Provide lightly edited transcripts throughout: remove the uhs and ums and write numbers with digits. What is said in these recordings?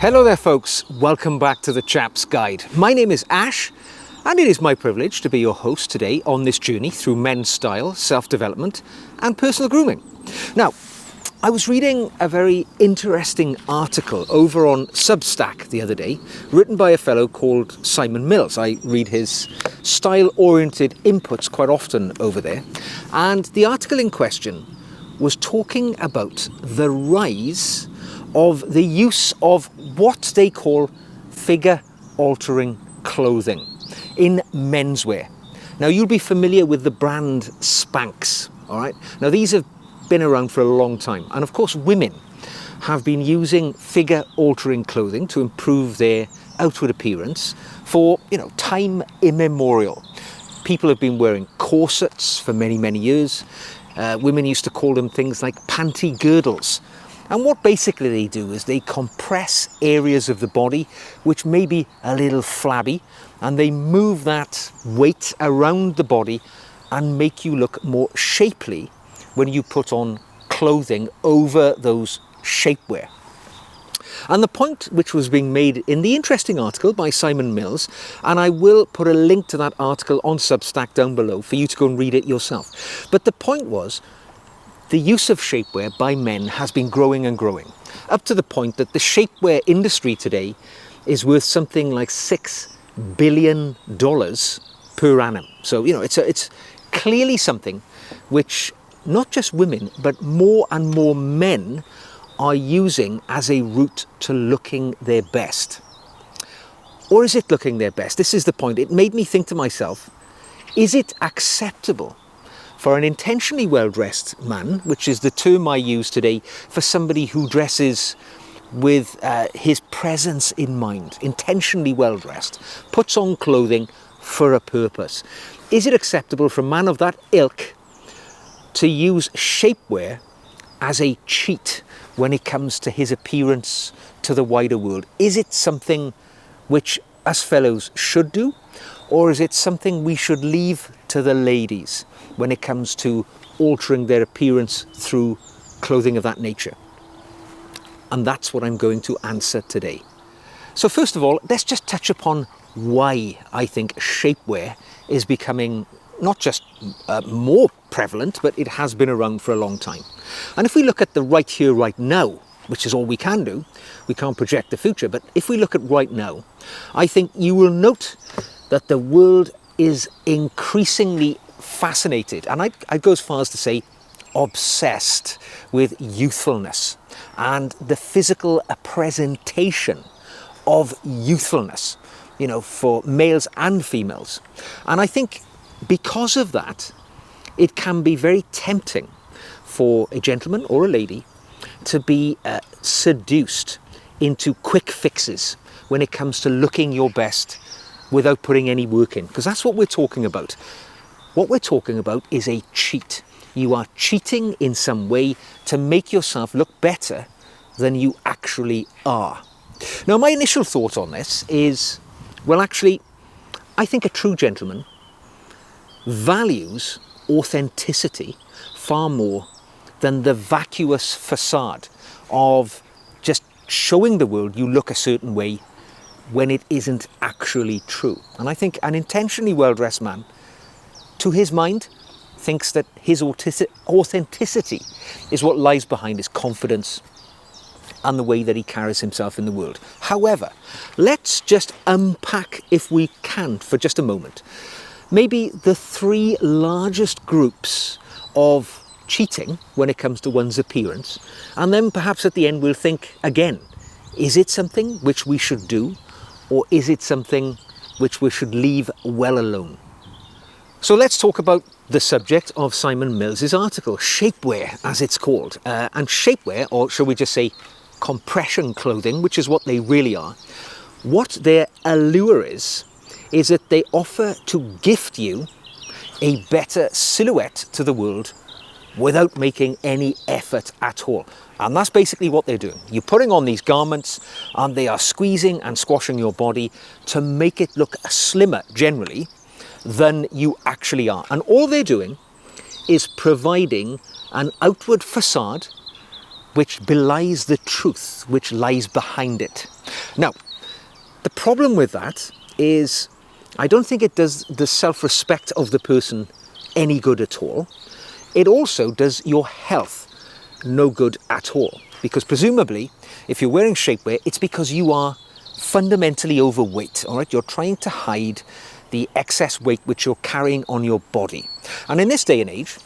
Hello there folks, welcome back to the Chap's Guide. My name is Ash and it is my privilege to be your host today on this journey through men's style, self-development and personal grooming. Now, I was reading a very interesting article over on Substack the other day, written by a fellow called Simon Mills. I read his style-oriented inputs quite often over there, and the article in question was talking about the rise of the use of what they call figure-altering clothing in menswear. Now, you'll be familiar with the brand Spanx, all right? Now, these have been around for a long time, and of course women have been using figure-altering clothing to improve their outward appearance for, time immemorial. People have been wearing corsets for many years. Women used to call them things like panty girdles. And what basically they do is they compress areas of the body which may be a little flabby, and they move that weight around the body and make you look more shapely when you put on clothing over those shapewear. And the point which was being made in the interesting article by Simon Mills, and I will put a link to that article on Substack down below for you to go and read it yourself. But the point was, the use of shapewear by men has been growing and growing, up to the point that the shapewear industry today is worth something like $6 billion per annum. So, it's clearly something which not just women, but more and more men are using as a route to looking their best. Or is it looking their best? This is the point. It made me think to myself, is it acceptable for an intentionally well-dressed man, which is the term I use today for somebody who dresses with his presence in mind, intentionally well-dressed, puts on clothing for a purpose? Is it acceptable for a man of that ilk to use shapewear as a cheat when it comes to his appearance to the wider world? Is it something which us fellows should do, or is it something we should leave to the ladies when it comes to altering their appearance through clothing of that nature? And that's what I'm going to answer today. So first of all, let's just touch upon why I think shapewear is becoming not just more prevalent, but it has been around for a long time. And if we look at the right here, right now, which is all we can do, we can't project the future, but if we look at right now, I think you will note that the world is increasingly fascinated, and I'd go as far as to say obsessed with youthfulness and the physical presentation of youthfulness, for males and females. And I think because of that, it can be very tempting for a gentleman or a lady to be seduced into quick fixes when it comes to looking your best without putting any work in, because that's what we're talking about. What we're talking about is a cheat. You are cheating in some way to make yourself look better than you actually are. Now, my initial thought on this is, well, actually, I think a true gentleman values authenticity far more than the vacuous facade of just showing the world you look a certain way when it isn't actually true. And I think an intentionally well-dressed man, to his mind, thinks that his authenticity is what lies behind his confidence and the way that he carries himself in the world. However, let's just unpack, if we can, for just a moment, maybe the three largest groups of cheating when it comes to one's appearance, and then perhaps at the end we'll think again, is it something which we should do, or is it something which we should leave well alone? So let's talk about the subject of Simon Mills's article, shapewear as it's called. And shapewear, or shall we just say compression clothing, which is what they really are, what their allure is that they offer to gift you a better silhouette to the world without making any effort at all. And that's basically what they're doing. You're putting on these garments and they are squeezing and squashing your body to make it look slimmer generally than you actually are. And all they're doing is providing an outward facade which belies the truth which lies behind it. Now, the problem with that is I don't think it does the self-respect of the person any good at all. It also does your health no good at all, because presumably if you're wearing shapewear, it's because you are fundamentally overweight. All right, you're trying to hide the excess weight which you're carrying on your body. And in this day and age,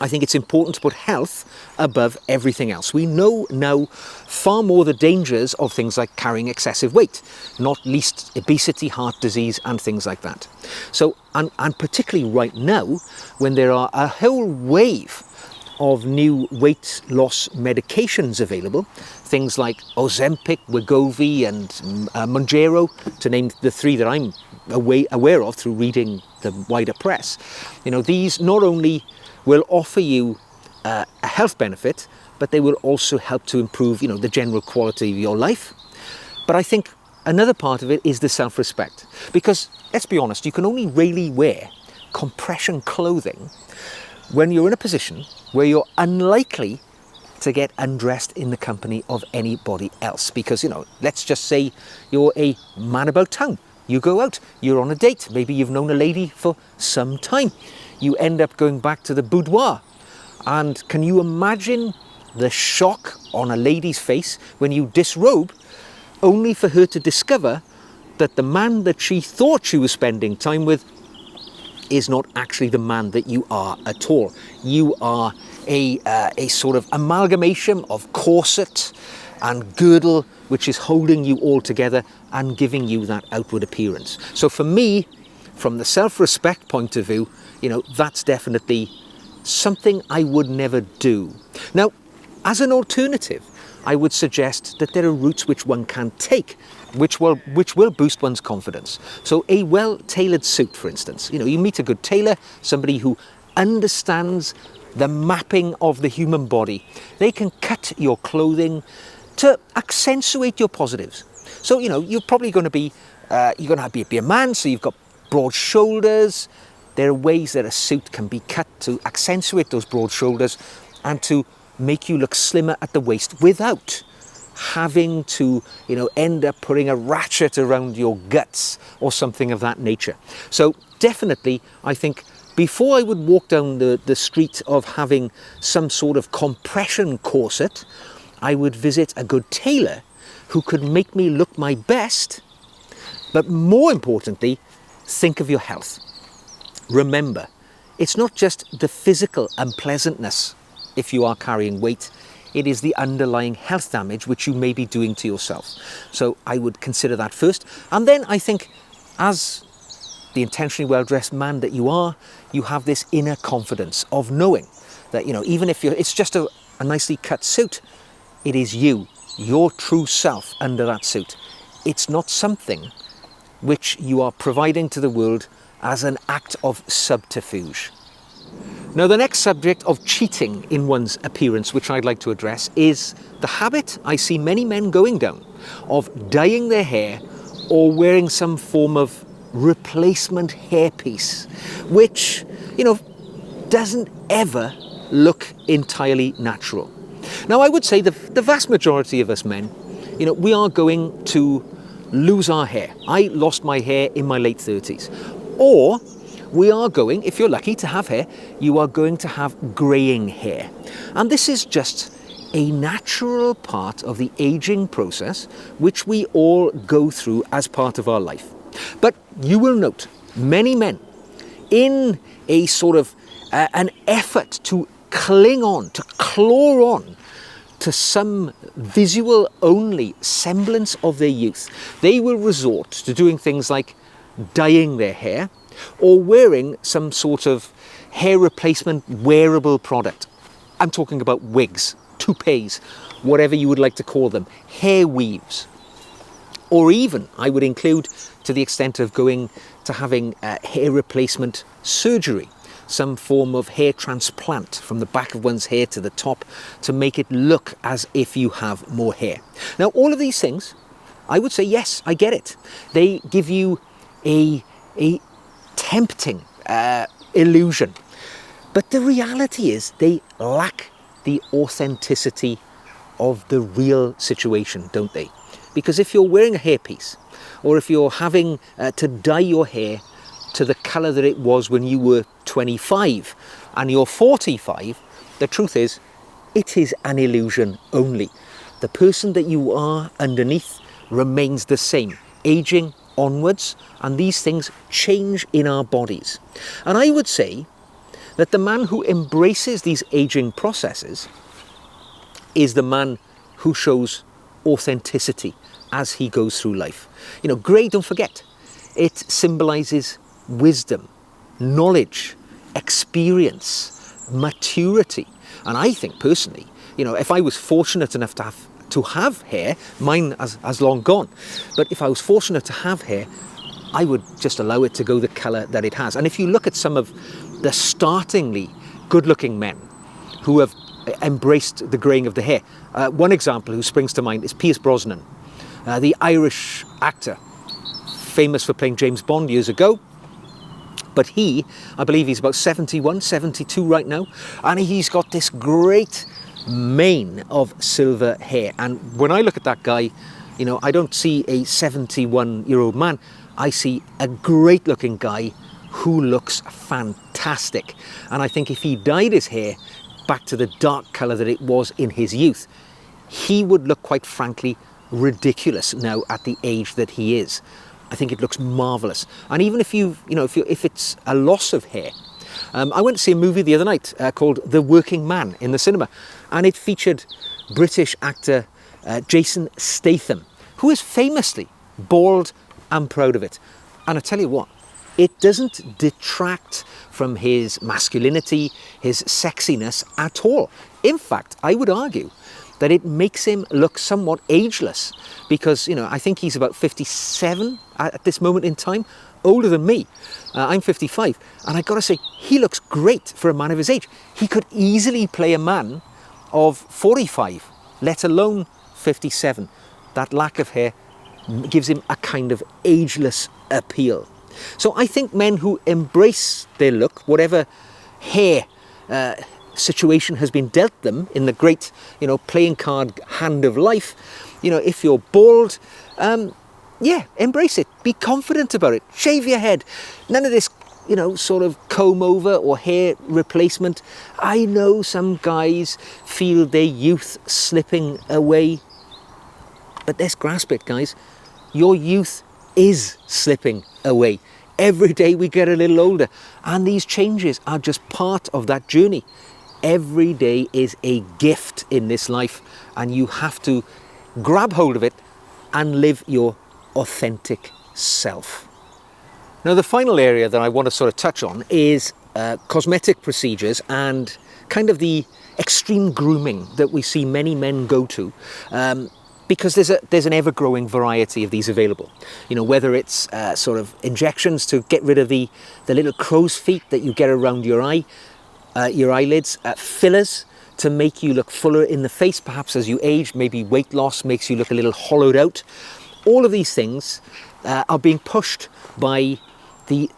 I think it's important to put health above everything else. We know now far more the dangers of things like carrying excessive weight, not least obesity, heart disease, and things like that. So, and particularly right now, when there are a whole wave of new weight loss medications available, things like Ozempic, Wegovy, and Mounjaro, to name the three that I'm aware of through reading the wider press. You know, these not only will offer you a health benefit, but they will also help to improve, you know, the general quality of your life. But I think another part of it is the self-respect, because let's be honest, you can only really wear compression clothing when you're in a position where you're unlikely to get undressed in the company of anybody else. Because, you know, let's just say you're a man about town. You go out, you're on a date, maybe you've known a lady for some time. You end up going back to the boudoir. And can you imagine the shock on a lady's face when you disrobe, only for her to discover that the man that she thought she was spending time with is not actually the man that you are at all. You are a sort of amalgamation of corset and girdle, which is holding you all together and giving you that outward appearance. So for me, from the self-respect point of view, you know, that's definitely something I would never do. Now, as an alternative, I would suggest that there are routes which one can take, which will boost one's confidence. So a well-tailored suit, for instance. You know, you meet a good tailor, somebody who understands the mapping of the human body. They can cut your clothing to accentuate your positives. So, you know, you're probably going to be, be a man, so you've got broad shoulders. There are ways that a suit can be cut to accentuate those broad shoulders and to make you look slimmer at the waist without having to, you know, end up putting a ratchet around your guts or something of that nature. So definitely, I think before I would walk down the street of having some sort of compression corset, I would visit a good tailor who could make me look my best, but more importantly, think of your health. Remember, it's not just the physical unpleasantness if you are carrying weight, it is the underlying health damage which you may be doing to yourself. So I would consider that first. And then I think, as the intentionally well-dressed man that you are, you have this inner confidence of knowing that, you know, even if it's just a nicely cut suit, it is you, your true self under that suit. It's not something which you are providing to the world as an act of subterfuge. Now, the next subject of cheating in one's appearance, which I'd like to address, is the habit I see many men going down of dyeing their hair or wearing some form of replacement hairpiece, which, you know, doesn't ever look entirely natural. Now, I would say the vast majority of us men, you know, we are going to lose our hair. I lost my hair in my late 30s. Or we are going, if you're lucky to have hair, you are going to have greying hair. And this is just a natural part of the aging process, which we all go through as part of our life. But you will note many men, in a sort of an effort to cling on, to claw on to some visual only semblance of their youth, they will resort to doing things like dyeing their hair or wearing some sort of hair replacement wearable product. I'm talking about wigs, toupees, whatever you would like to call them, hair weaves. Or even, I would include, to the extent of going to having hair replacement surgery, some form of hair transplant from the back of one's hair to the top to make it look as if you have more hair. Now, all of these things, I would say, yes, I get it. They give you a tempting illusion. But the reality is they lack the authenticity of the real situation, don't they? Because if you're wearing a hairpiece, or if you're having to dye your hair to the colour that it was when you were 25 and you're 45, the truth is, it is an illusion only. The person that you are underneath remains the same, aging onwards, and these things change in our bodies. And I would say that the man who embraces these aging processes is the man who shows authenticity as he goes through life. You know, grey, don't forget, it symbolises wisdom, knowledge, experience, maturity. And I think personally, you know, if I was fortunate enough to have hair, mine has long gone, but if I was fortunate to have hair, I would just allow it to go the colour that it has. And if you look at some of the startlingly good-looking men who have embraced the greying of the hair, one example who springs to mind is Pierce Brosnan, the Irish actor, famous for playing James Bond years ago. But he, I believe he's about 71, 72 right now, and he's got this great mane of silver hair. And when I look at that guy, you know, I don't see a 71-year-old man. I see a great-looking guy who looks fantastic. And I think if he dyed his hair back to the dark colour that it was in his youth, he would look, quite frankly, ridiculous now at the age that he is. I think it looks marvellous. And even if if it's a loss of hair, I went to see a movie the other night called The Working Man in the cinema, and it featured British actor Jason Statham, who is famously bald and proud of it. And I tell you what, it doesn't detract from his masculinity, his sexiness at all. In fact, I would argue that it makes him look somewhat ageless, because, you know, I think he's about 57 at this moment in time, older than me. I'm 55, and I gotta say, he looks great for a man of his age. He could easily play a man of 45, let alone 57. That lack of hair gives him a kind of ageless appeal. So I think men who embrace their look, whatever hair situation has been dealt them in the great, you know, playing card hand of life, you know, if you're bald, yeah, embrace it. Be confident about it. Shave your head. None of this, you know, sort of comb over or hair replacement. I know some guys feel their youth slipping away, but let's grasp it, guys. Your youth is slipping away. Every day we get a little older, and these changes are just part of that journey. Every day is a gift in this life, and you have to grab hold of it and live your authentic self. Now, the final area that I want to sort of touch on is cosmetic procedures and kind of the extreme grooming that we see many men go to, because there's an ever-growing variety of these available. You know, whether it's sort of injections to get rid of the little crow's feet that you get around your eyelids, fillers to make you look fuller in the face, perhaps as you age, maybe weight loss makes you look a little hollowed out. All of these things are being pushed by the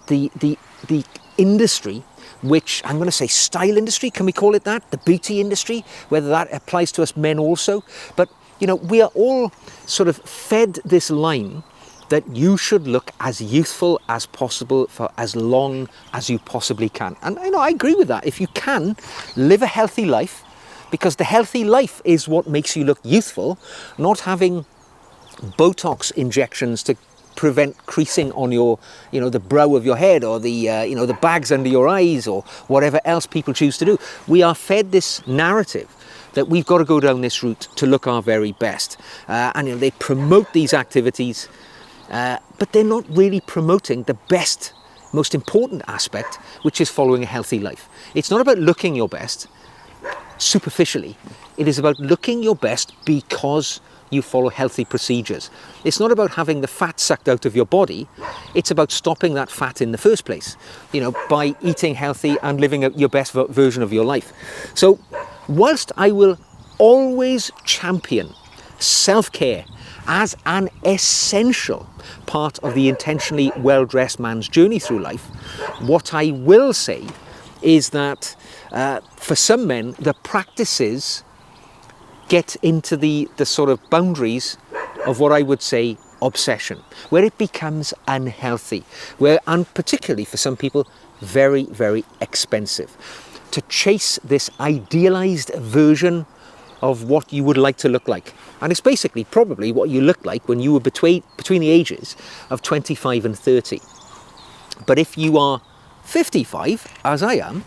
industry, which I'm going to say style industry, can we call it that? The beauty industry, whether that applies to us men also. But, you know, we are all sort of fed this line that you should look as youthful as possible for as long as you possibly can. And you know, I agree with that. If you can, live a healthy life, because the healthy life is what makes you look youthful, not having Botox injections to prevent creasing on your, you know, the brow of your head, or the, you know, the bags under your eyes, or whatever else people choose to do. We are fed this narrative that we've got to go down this route to look our very best. And you know, they promote these activities, but they're not really promoting the best, most important aspect, which is following a healthy life. It's not about looking your best superficially. It is about looking your best because you follow healthy procedures. It's not about having the fat sucked out of your body. It's about stopping that fat in the first place, you know, by eating healthy and living your best version of your life. So whilst I will always champion self-care as an essential part of the intentionally well-dressed man's journey through life, what I will say is that For some men, the practices get into the sort of boundaries of what I would say obsession, where it becomes unhealthy, and particularly for some people, very, very expensive. To chase this idealized version of what you would like to look like. And it's basically probably what you looked like when you were between the ages of 25 and 30. But if you are 55, as I am,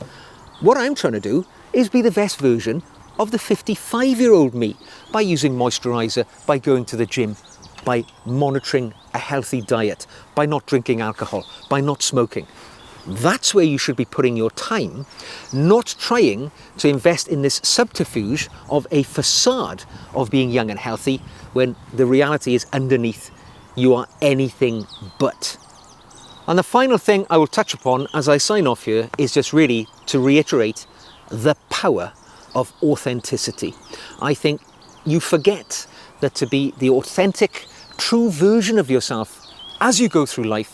what I'm trying to do is be the best version of the 55-year-old me by using moisturizer, by going to the gym, by monitoring a healthy diet, by not drinking alcohol, by not smoking. That's where you should be putting your time, not trying to invest in this subterfuge of a facade of being young and healthy when the reality is underneath you are anything but. And the final thing I will touch upon as I sign off here is just really to reiterate the power of authenticity. I think you forget that to be the authentic, true version of yourself as you go through life,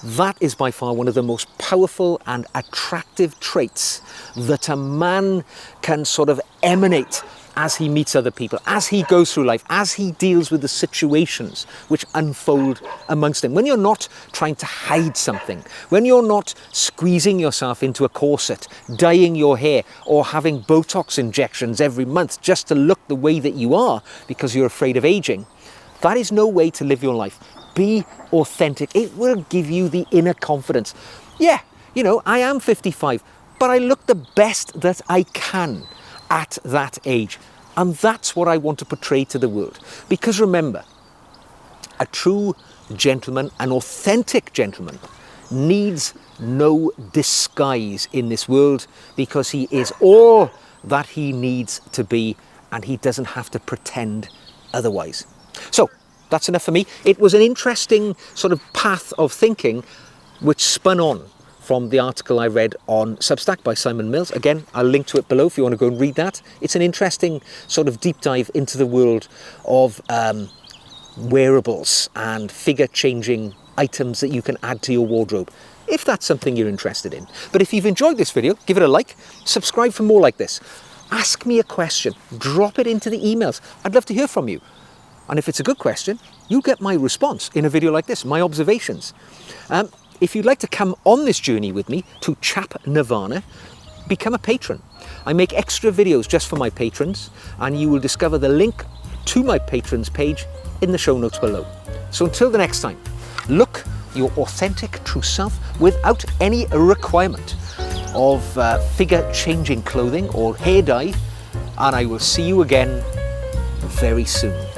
that is by far one of the most powerful and attractive traits that a man can sort of emanate as he meets other people, as he goes through life, as he deals with the situations which unfold amongst him. When you're not trying to hide something, when you're not squeezing yourself into a corset, dyeing your hair, or having Botox injections every month just to look the way that you are because you're afraid of aging, that is no way to live your life. Be authentic. It will give you the inner confidence. Yeah, you know, I am 55, but I look the best that I can at that age. And that's what I want to portray to the world. Because remember, a true gentleman, an authentic gentleman, needs no disguise in this world because he is all that he needs to be and he doesn't have to pretend otherwise. So, that's enough for me. It was an interesting sort of path of thinking which spun on from the article I read on Substack by Simon Mills. Again, I'll link to it below if you want to go and read that. It's an interesting sort of deep dive into the world of wearables and figure-changing items that you can add to your wardrobe, if that's something you're interested in. But if you've enjoyed this video, give it a like, subscribe for more like this. Ask me a question, drop it into the emails. I'd love to hear from you. And if it's a good question, you'll get my response in a video like this, my observations. If you'd like to come on this journey with me to Chap Nirvana, become a patron. I make extra videos just for my patrons, and you will discover the link to my patrons page in the show notes below. So until the next time, look your authentic true self without any requirement of figure-changing clothing or hair dye, and I will see you again very soon.